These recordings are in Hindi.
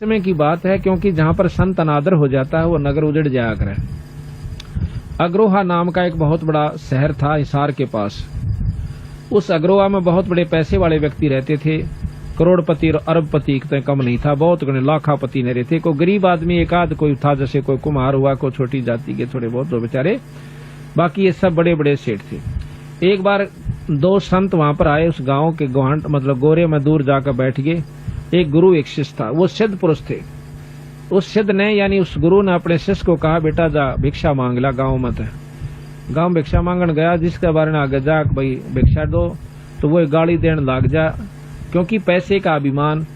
समय की बात है, क्योंकि जहां पर संत अनादर हो जाता है वो नगर उजड़ जाया करे। अग्रोहा नाम का एक बहुत बड़ा शहर था हिसार के पास। उस अग्रोहा में बहुत बड़े पैसे वाले व्यक्ति रहते थे, करोड़पति और अरबपति तो कम नहीं था, बहुत गणे लाखापति नहीं रहते। कोई गरीब आदमी एक आध कोई था, जैसे कोई कुम्हार हुआ, कोई छोटी जाति के थोड़े बहुत, दो बेचारे, बाकी ये सब बड़े बड़े सेठ थे। एक बार दो संत वहां पर आए, उस गांव के गोहांट मतलब गोरे में दूर जाकर बैठ गए। एक गुरु एक शिष्य था, वो सिद्ध पुरुष थे। उस सिद्ध ने यानी उस गुरु ने अपने शिष्य को कहा, बेटा जा भिक्षा मांग ला गाँव मत। गाँव भिक्षा मांगन गया, जिसके बारे में आगे जा भाई भिक्षा दो, तो वो गाली देने लग जा, क्योंकि पैसे का अभिमान।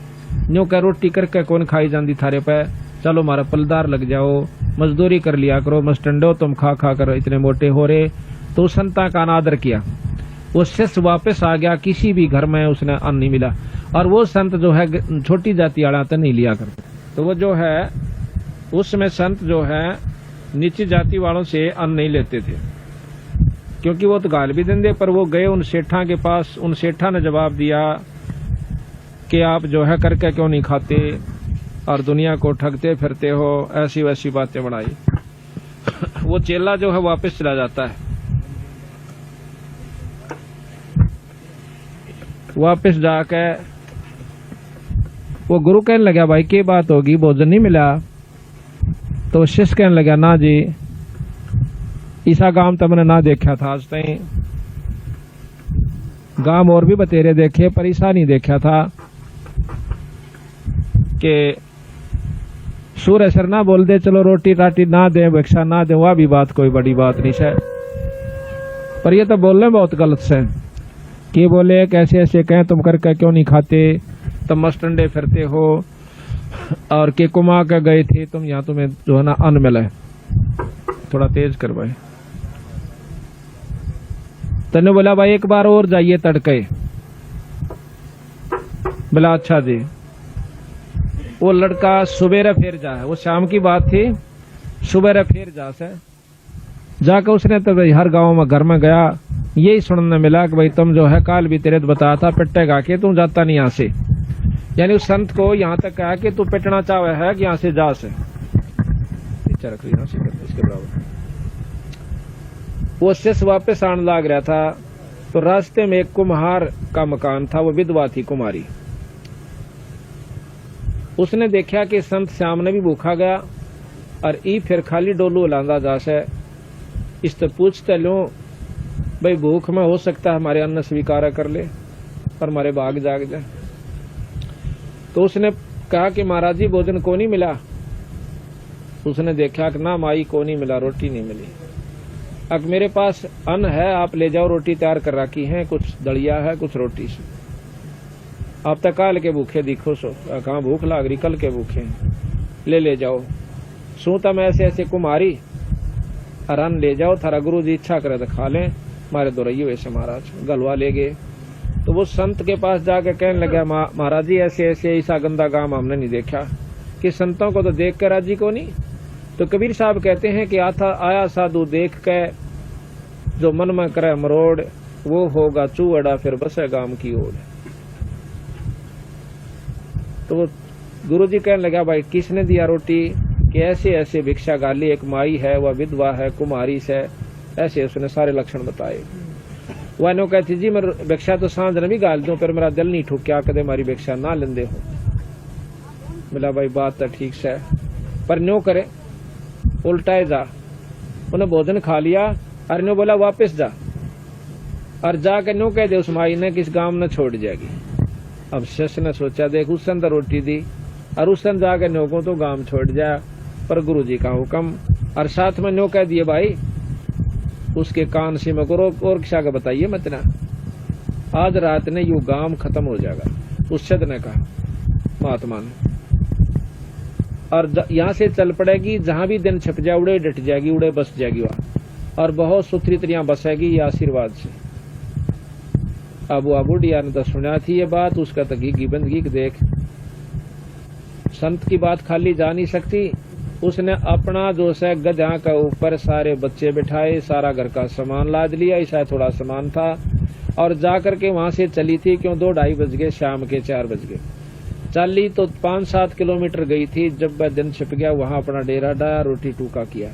न्यू का रोटी करके कौन खाई जाती थारे पे, चलो मारा पलदार लग जाओ, मजदूरी कर लिया करो, मस्टंडो तुम खा खा कर इतने मोटे हो रहे। तो संता का अनादर किया। वो शिष्य वापस आ गया, किसी भी घर में उसने अन्न नहीं मिला। और वो संत जो है छोटी जाति वाला तो नहीं लिया करते, तो वो जो है उसमें संत जो है नीची जाति वालों से अन्न नहीं लेते थे, क्योंकि वो तो गाल भी देंगे। पर वो गए उन सेठा के पास, उन सेठा ने जवाब दिया कि आप जो है करके क्यों नहीं खाते और दुनिया को ठगते फिरते हो, ऐसी वैसी बातें बढ़ाई। वो चेला जो है वापस चला जाता है। वापस जाके वो गुरु कहने लगा, भाई क्या बात होगी, भोजन नहीं मिला? तो शिष्य कहने लगा, ना जी, ईसा गांव तो मैंने ना देखा था आज तक। गांव और भी बतेरे देखे पर ईसा नहीं देखा था कि सूर्य सर ना बोल दे, चलो रोटी राटी ना दे, भिक्षा ना दे, वह भी बात कोई बड़ी बात नहीं है। पर ये तो बोलने बहुत गलत से कि बोले कैसे ऐसे कहें, तुम करके क्यों नहीं खाते, तुम मस्टंडे फिरते हो और के कुमा के गए थे तुम, यहाँ तुम्हें जो है ना अन्न मिला है। थोड़ा तेज कर भाई। तने बोला, भाई एक बार और जाइए तड़के। बोला अच्छा जी। वो लड़का सुबेरे फिर जा है, वो शाम की बात थी, सुबेरे फिर जा से जाकर उसने तो भाई हर गांव में घर में गया, यही सुनने मिला कि भाई तुम जो है काल भी तेरे बताया था पिट्टे गा के तुम जाता नहीं यहाँ से। यानी उस संत को यहाँ तक कहा कि तू पिटना चाहे है कि यहाँ से जा से, इसके बराबर। वो शिष्य वापस आने लग रहा था, तो रास्ते में एक कुम्हार का मकान था, वो विधवा थी कुमारी। उसने देखा कि संत सामने भी भूखा गया और ई फिर खाली डोलू लांदा जा से। इस तो पूछते लो भाई भूख में हो सकता है हमारे अन्न स्वीकार कर ले और हमारे भाग जाग जाए। तो उसने कहा कि महाराज जी भोजन को नहीं मिला। उसने देखा कि ना माई को नहीं मिला, रोटी नहीं मिली। अब मेरे पास अन्न है, आप ले जाओ, रोटी तैयार कर रखी है, कुछ दलिया है, कुछ रोटी से। आप तक काल के भूखे दिखो सो, कहाँ भूख लाग रही, कल के भूखे ले जाओ। सूता में ऐसे ऐसे कुमारी और अन्न ले जाओ, थारा गुरु जी इच्छा करे तो खा लें, मारे दो रही वैसे महाराज। गलवा ले गए। तो वो संत के पास जाकर कहने लगा, महाराज जी ऐसे ऐसे ऐसा गंदा काम हमने नहीं देखा, कि संतों को तो देख कर राजी को नहीं। तो कबीर साहब कहते हैं कि आया साधु देख के जो मन में करे मरोड़, वो होगा चूअड़ा फिर बसे गाम की ओर। तो वो गुरु जी कहने लगा, भाई किसने दिया रोटी? कि ऐसे ऐसे भिक्षा गाली, एक माई है, वह विधवा है, कुमारी से, ऐसे उसने सारे लक्षण बताए। वह नो कहती जी मैं भिक्षा तो सांझ ने भी गाल दूं, पर मेरा दिल नहीं ठुक, क्या कदे मारी भिक्षा ना लेंदे हो। मिला भाई बात तो ठीक से, पर न्यो करे उल्टाए जा। उन्हें भोजन खा लिया और न्यो बोला वापस जा, और जाकर न्यो कह दे उस माई ने किस गांव में छोड़ जाएगी। अब शिष्य ने सोचा देख उस दिन तो रोटी दी और उस दिन जाकर न्यो को तो गांव छोड़ जाए, पर गुरु जी का हुक्म। और साथ में न्यो कह दिए भाई उसके कान से में करो और किसा का बताइए मत ना, आज रात ने यू गांव खत्म हो जाएगा। उस सिद्ध ने कहा महात्मा ने, और यहाँ से चल पड़ेगी, जहां भी दिन छिप जाए उड़े डट जाएगी, उड़े बस जाएगी वहां, और बहुत सुथरी तरह बसेगी ये आशीर्वाद से। अब वो बुढ़िया ने तो सुना थी ये बात, उसका तो घी बंदगी देख। संत की बात खाली जा नहीं सकती। उसने अपना जो है गधा का ऊपर सारे बच्चे बिठाए, सारा घर का सामान लाद लिया, ऐसा थोड़ा सामान था, और जाकर के वहां से चली थी। क्यों 2-2:30 बज गए, शाम के 4 बज गए। चाली तो 5-7 किलोमीटर गई थी। जब वह दिन छिप गया, वहां अपना डेरा डाया, रोटी टूका किया।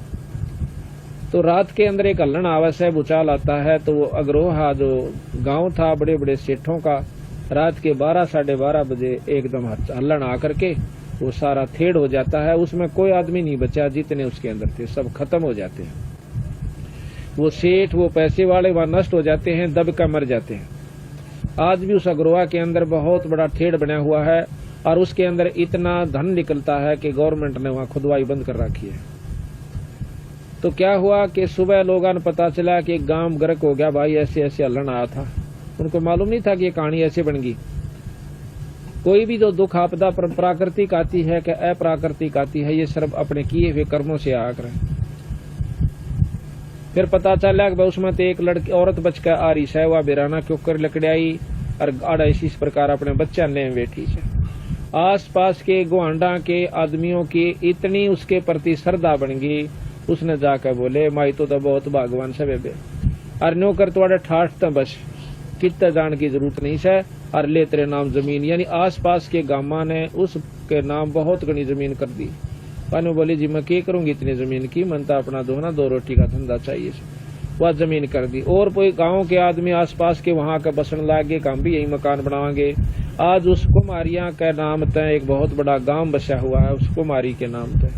तो रात के अंदर एक हल्लन आवस है, भूचाल आता है। तो वो अग्रोहा जो गांव था बड़े बड़े सेठों का, रात के 12-12:30 बजे एकदम हल्लन आकर के वो सारा थेड़ हो जाता है। उसमें कोई आदमी नहीं बचा, जितने उसके अंदर थे सब खत्म हो जाते हैं। वो सेठ, वो पैसे वाले वहां नष्ट हो जाते हैं, दब कर मर जाते हैं। आज भी उस अग्रोहा के अंदर बहुत बड़ा थेड़ बना हुआ है और उसके अंदर इतना धन निकलता है कि गवर्नमेंट ने वहां खुदवाई बंद कर रखी है। तो क्या हुआ कि सुबह लोगों ने पता चला कि गांव गर्क हो गया, भाई ऐसे ऐसे हल्लन आया था। उनको मालूम नहीं था कि ये कहानी ऐसे बन गई। कोई भी जो दुख आपदा प्राकृतिक आती है कि अप्राकृतिक आती है, ये सब अपने किए हुए कर्मों से आया करें। फिर पता चला कि उसमें तो एक लड़की औरत बचकर आ रही है, वह बिराना क्यों कर लकड़ाई और आड़ा इसी प्रकार अपने बच्चा ले बैठी है। आस पास के गुआंडा के आदमियों की इतनी उसके प्रति श्रद्धा बन गई, उसने जाकर बोले माई तो बहुत भगवान से बेबे और नो कर तुआड़े ठाठ तो बस कितने जान की जरूरत नहीं है और ले तेरे नाम जमीन। यानी आस पास के गामा ने उसके नाम बहुत घनी जमीन कर दी। पानी बोली जी मैं क्या करूंगी इतनी जमीन की, मन तो अपना दो रोटी का धंधा चाहिए। वह जमीन कर दी। और कोई गांव के आदमी आस पास के वहां का बसन लागे, हम भी यही मकान बनावांगे। आज उस कुमारिया के नाम तय एक बहुत बड़ा गांव बसा हुआ है, उस कुमारी के नाम तय,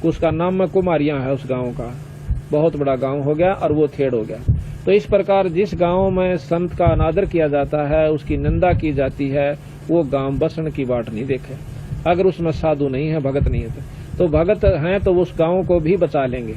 उसका नाम कुमारिया है। उस गांव का बहुत बड़ा गांव हो गया और वो थेड़ हो गया। तो इस प्रकार जिस गांव में संत का अनादर किया जाता है, उसकी निंदा की जाती है, वो गांव बसन की बाट नहीं देखे। अगर उसमें साधु नहीं है, भगत नहीं है, तो भगत हैं तो उस गांव को भी बचा लेंगे।